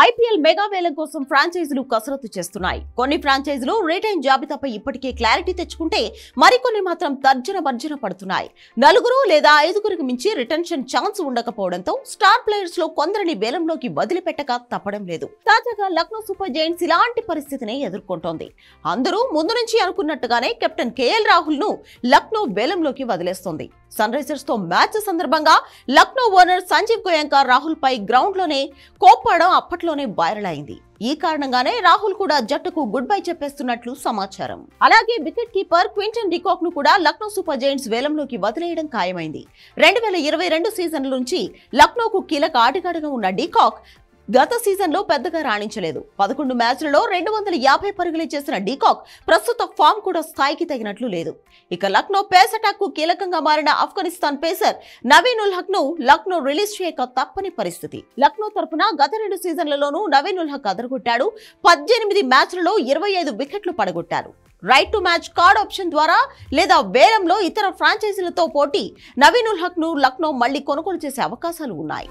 IPL mega వేలం కోసం ఫ్రాంచైజీలు కసరత్తు చేస్తున్నాయి. కొన్ని ఫ్రాంచైజీలు రిటైన్ జాబితాపై ఇప్పటికే క్లారిటీ తెచ్చుకుంటే మరికొన్ని మాత్రం తర్జన భర్జన పడుతున్నాయి. 4 లేదా 5కి మించి రిటెన్షన్ ఛాన్స్ ఉండకపోవడంతో స్టార్ ప్లేయర్స్ లో కొందరిని వేలంలోకి వదిలిపెట్టక తప్పడం లేదు. తాజాగా లక్నో సూపర్ జైంట్స్ ఇలాంటి పరిస్థితిని ఎదుర్కొంటోంది. అందరూ ముందు నుంచి అనుకున్నట్టుగానే కెప్టెన్ కేఎల్ రాహుల్ ను లక్నో వేలంలోకి వదిలేస్తోంది. సన్ రైజర్స్ తో మ్యాచ్ సందర్భంగా లక్నో ఓనర్ సంజీవ్ గోయంకా రాహుల్ పై గ్రౌండ్ లోనే కోప్పడం అప్పట్లోనే వైరల్ అయింది. ఈ కారణంగానే రాహుల్ కూడా జట్టుకు గుడ్ బై చెప్పేస్తున్నట్లు సమాచారం. అలాగే వికెట్ కీపర్ క్వింటన్ డికాక్ ను కూడా లక్నో సూపర్ జైంట్స్ వేలంలోకి వదిలేయడం ఖాయమైంది. 2022 సీజన్ నుంచి లక్నోకు కీలక ఆటగాడిగా ఉన్న డికాక్ గత సీజన్లో పెద్దగా రాణించలేదు. 11 మ్యాచ్లలో 250 పరుగులు చేసిన డికాక్ ప్రస్తుత ఫామ్ కూడా స్థాయికి తగినట్లు లేదు. ఇక లక్నో పేస్ అటాక్ కు కీలకంగా మారిన ఆఫ్ఘనిస్తాన్ పేసర్ నవీన్ ఉల్ హక్ ను లక్నో రిలీజ్ చేయక తప్పని పరిస్థితి. లక్నో తరపున గత 2 సీజన్లలోనూ నవీన్ ఉల్ హక్ అదరగొట్టాడు. 18 మ్యాచ్లలో 25 వికెట్లు పడగొట్టారు. Right to match card option ద్వారా లేదా వేలంలో ఇతర ఫ్రాంచైజీలతో పోటీ నవీన్ ఉల్ హక్ ను లక్నో మళ్లీ కొనుగోలు చేసే అవకాశాలు ఉన్నాయి.